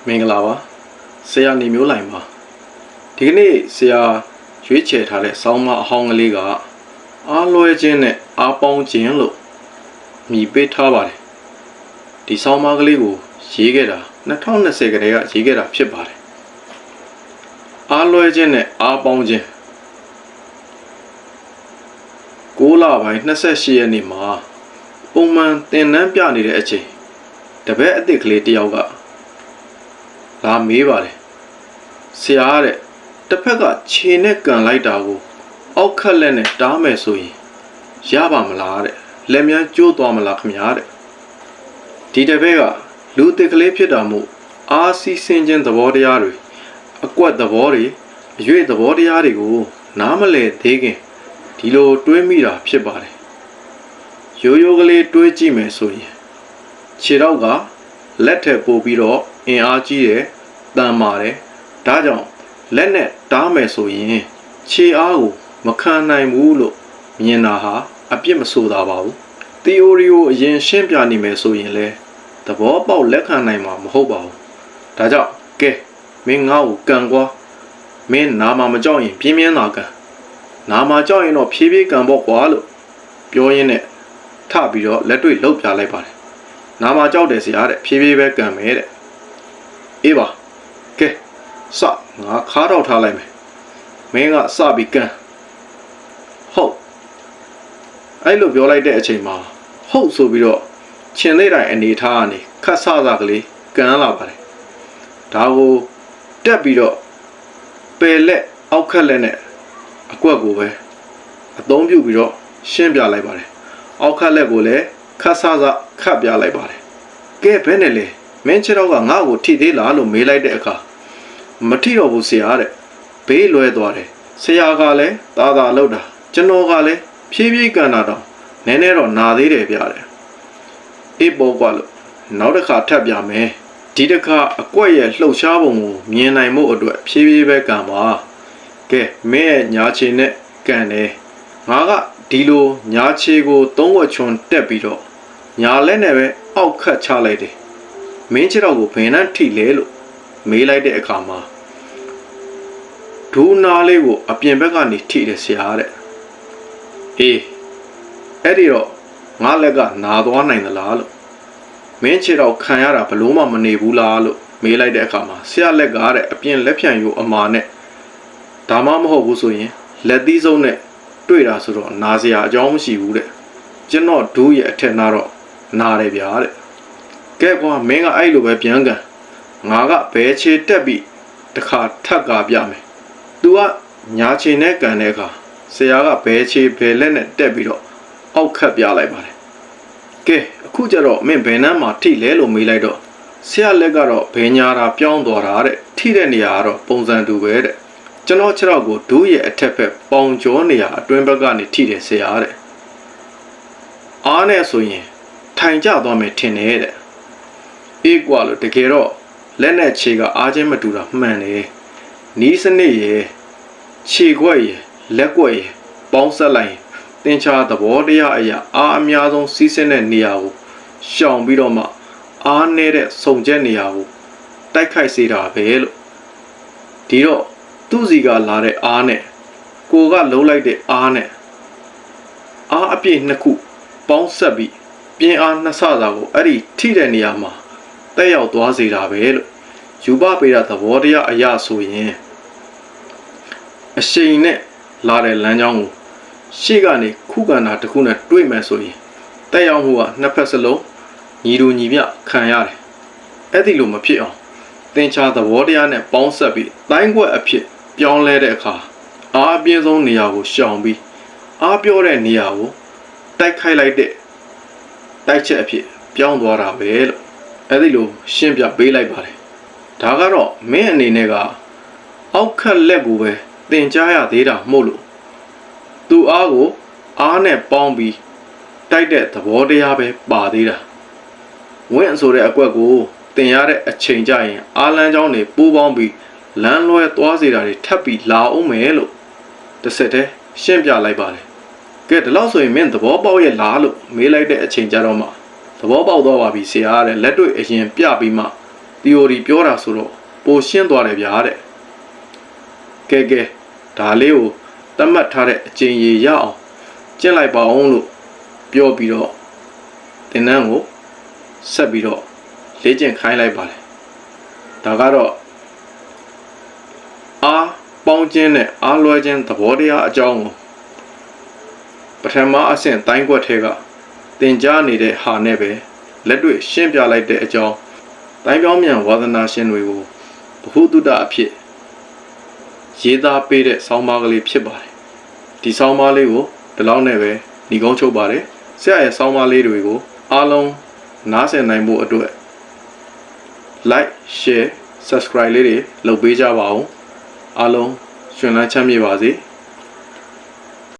မင်္ဂလာပါဆရာနေမျိုးလိုင်ပါဒီကနေ့ဆရာရွေးချယ်ထားတဲ့ဆောင်းမအဟောင်းကလေးကအားလွဲခြင်းနဲ့အားပေါင်းခြင်းလို့မြည်ပေးထားပါတယ်ဒီဆောင်းမကလေးကိုရေးခဲ့တာ2020ကတည်းကရေးခဲ့တာဖြစ်ပါတယ်အားလွဲခြင်းနဲ့အားပေါင်းခြင်း6လပိုင်း28ရက်နေ့မှာပုံမှန်သင်တန်းပြနေတဲ့အချိန်တပည့်အသစ်ကလေးတယောက်ကလာမေးပါတယ်ဆရာတဲ့တစ်ဖက်ကခြေနဲ့ကန်လိုက်တာကိုအောက်ခက်လက်နဲ့တားမယ်ဆိုရင်ရပါမလားတဲ့လက်မြန်းကျိုးသွားမလားခင်ဗျာတဲ့ဒီတပည့်ကလူသစ်ကလေးဖြစ်တာမို့အားစီးဆင်းခြင်းသဘောတရားတွေအကွက်သဘောတွေအရွေ့သဘောတရားတွေကိုနားမလည်သေးခင်ဒီလိုတွေးမိတာဖြစ်ပါတယ်ရိုးရိုးကလေးတွေးကြည့်မယ်ဆိုရင်ခြေထောက်ကလက်ထက်ပို့ပြီးတော့အင်အားကြီးတယ်တန်ပါတယ်ဒါကြောင့်လက်နဲ့တားမယ်ဆိုရင်ခြေအားကိုမခံနိုင်ဘူးလို့မြင်တာဟာအပြစ်မဆိုတာပါဘူး theory ကိုအရင်ရှင်းပြနေမယ်ဆိုရင်လည်းသဘောပေါက်လက်ခံနိုင်မှာမဟုတ်ပါဘူးဒါကြောင့်ကဲမင်းငါ့ကိုကန်ကွာမင်းနာမမကြောက်ရင်ပြင်းပြင်းသာကန်နာမကြောက်ရင်တော့ဖြည်းဖြည်းကန်ပေါ့ကွာလို့ပြောရင်းနဲ့ထပြီးတော့လက်တွေ့လှုပ်ပြလိုက်ပါတယ်နာမကြောက်တယ်ဆရာတဲ့ဖြည်းဖြည်းပဲကန်မယ်တဲ့အေးပါကဲစငါခါတော့ထားလိုက်မယ်မင်းကစပြီးကန်ဟုတ်အဲ့လိုပြောလိုက်တဲ့အချိန်မှာဟုတ်ဆိုပြီးတော့ခြင်လေးတိုင်းအနေထားကနေခတ်ဆဆကလေးကန်လာပါတယ်ဒါကိုတက်ပြီးတော့ပယ်လက်အောက်ခက်လက်နဲ့အကွက်ကိုပဲအသုံးပြုပြီးတော့ရှင်းပြလိုက်ပါတယ်အောက်ခက်လက်ကိုလည်းခတ်ဆဆခတ်ပြလိုက်ပါတယ်ကဲဘယ်နဲ့လဲမင်းခြေတော့ကငါ့ကိုထိသေးလားလို့မေးလိုက်တဲ့အခါမထိတော့ဘူးဆရာတဲ့ဘေးလွဲသွားတယ်ဆရာကလည်းသာလောက်တာကျွန်တော်ကလည်းဖြည်းဖြည်းကန်တာတော့နည်းနည်းတော့နာသေးတယ်ပြတယ်အေးပေါ်ကွာလို့နောက်တစ်ခါထပ်ပြမယ်ဒီတစ်ခါအကွက်ရဲ့လှုပ်ရှားပုံကိုမြင်နိုင်မှုအတွက်ဖြည်းဖြည်းပဲကန်ပါကဲမင်းရဲ့ညာခြေနဲ့ကန်တယ်ငါကဒီလိုညာခြေကိုသုံးဝက်ချွန်တက်ပြီးတော့ညာလက်နဲ့ပဲအောက်ခတ်ချလိုက်တယ်မင်းခြေတော့ကိုဘယ်နှထိလဲလို့မေးလိုက်တဲ့အခါမှာဒူးနာလေးကိုအပြင်ဘက်ကနေထိတယ်ဆရာတဲ့အေးအဲ့ဒီတော့ငါလက်ကနာသွားနိုင်သလားလို့မင်းခြေတော့ခံရတာဘလို့မှမနေဘူးလားလို့မေးလိုက်တဲ့အခါမှာဆရာလက်ကတဲ့အပြင်လက်ဖြံရိုးအမာနဲ့ဒါမှမဟုတ်ဘူးဆိုရင်လက်သီးစုံနဲ့တွေ့တာဆိုတော့နာစရာအကြောင်းမရှိဘူးတဲ့ကျွန်တော်ဒူးရဲ့အထက်နာတော့နာတယ်ဗျာတဲ့ကဲကွာမင်းကအဲ့လိုပဲပြန်ကန်ငါကဘဲခြေတက်ပြီးတခါထပ်ကာပြမယ်။ तू ကညာခြေနဲ့ကန်တဲ့အခါဆရာကဘဲခြေဘဲလက်နဲ့တက်ပြီးတော့အောက်ခတ်ပြလိုက်ပါတယ်။ကဲအခုကျတော့မင်းဘယ်နှမ်းမှာထိလဲလို့မေးလိုက်တော့ဆရာလက်ကတော့ဘဲညာတာပြောင်းသွားတာတဲ့ထိတဲ့နေရာကတော့ပုံစံတူပဲတဲ့ကျွန်တော်ခြေထောက်ကိုဒူးရဲ့အထက်ဘက်ပေါင်ကျော်နေရာအတွင်းဘက်ကနေထိတယ်ဆရာတဲ့အားနဲ့ဆိုရင်ထိုင်ကြသွားမယ်ထင်တယ်တဲ့အေးကွာလို့တကယ်တော့လက်နဲ့ခြေကအားချင်းမတူတာမှန်တယ်နီးစနစ်ရယ်ခြေခွက်ရယ်လက်ကွက်ရယ်ပေါင်းဆက်လိုက်ရင်သင်္ချာသဘောတရားအရာအားအများဆုံးစီးဆင်းတဲ့နေရာကိုရှောင်ပြီးတော့မှအားနည်းတဲ့စုံချက်နေရာကိုတိုက်ခိုက်စေတာပဲလို့ဒီတော့သူ့စီကလာတဲ့အားနဲ့ကိုကလုံးလိုက်တဲ့အားနဲ့အားအပြည့်နှစ်ခုပေါင်းဆက်ပြီးပြင်းအားနှစ်ဆစာကိုအဲ့ဒီထိတဲ့နေရာမှာတက်ရောက်သွားစေတာပဲလို့ယူပပေတာသဘောတရားအရာဆိုရင်အရှိန်နဲ့လာတဲ့လမ်းကြောင်းကိုရှေ့ကနေခုခံတာတစ်ခုနဲ့တွေ့မယ်ဆိုရင်တက်ရောက်မှုကနှစ်ဖက်စလုံးညီတူညီမျှခံရတယ်အဲ့ဒီလိုမဖြစ်အောင်သင်္ချာသဘောတရားနဲ့ပေါင်းဆက်ပြီးတိုင်းကွက်အဖြစ်ပြောင်းလဲတဲ့အခါအားအပြင်းဆုံးနေရာကိုရှောင်ပြီးအားပြောတဲ့နေရာကိုတိုက်ခိုက်လိုက်တဲ့တိုက်ချက်အဖြစ်ပြောင်းသွားတာပဲလို့အဲ့ဒီလိုရှင်းပြပေးလိုက်ပါတယ်ဒါကတော့မင်းအနေနဲ့ကအောက်ခက်လက်ကိုပဲသင်ကြားရသေးတာမဟုတ်လို့သူအားကိုအားနဲ့ပေါင်းပြီးတိုက်တဲ့သဘောတရားပဲပါသေးတာဝင့်ဆိုတဲ့အကွက်ကိုသင်ရတဲ့အချိန်ကြရင်အားလန်းချောင်းတွေပိုးပေါင်းပြီးလမ်းလွဲသွားစေတာတွေထပ်ပြီးလာအောင်မယ်လို့တစ်ဆက်တည်းရှင်းပြလိုက်ပါတယ်ကဲဒီလောက်ဆိုရင်မင်းသဘောပေါက်ရဲ့လားလို့မေးလိုက်တဲ့အချိန်ကြတော့မှသဘောပေါက်သွားပါပြီဆရာတဲ့လက်တွေ့အရင်ပြပြီးမှ theory ပြောတာဆိုတော့ပိုရှင်းသွားတယ်ဗျာတဲ့ကဲဒါလေးကိုသတ်မှတ်ထားတဲ့အချိန်ရရအောင်ကျင့်လိုက်ပါအောင်လို့ပြောပြီးတော့သင်တန်းကိုဆက်ပြီးတော့လေ့ကျင့်ခိုင်းလိုက်ပါတယ်ဒါကတော့အားပေါင်းခြင်းနဲ့အားလွှဲခြင်းသဘောတရားအကြောင်းကိုပထမအဆင့်တိုင်းကွက်ထဲကသင်ကြားနေတဲ့ဟာနဲ့ပဲလက်တွေ့ရှင်းပြလိုက်တဲ့အကြောင်းတိုင်းပြောင်းမြန်ဝါသနာရှင်တွေကိုဘ ഹു တုတအဖြစ်ရေးသားပေးတဲ့ဆောင်းပါးကလေးဖြစ်ပါတယ်ဒီဆောင်းပါးလေးကိုဒီလောက်နဲ့ပဲညီကုန်းချုပ်ပါတယ်ဆရာရဲ့ဆောင်းပါးလေးတွေကိုအားလုံးနားဆင်နိုင်ဖို့အတွက် like share subscribe လေးတွေလုပ်ပေးကြပါဦးအားလုံးရှင်လန်းချမ်းမြေပါစေ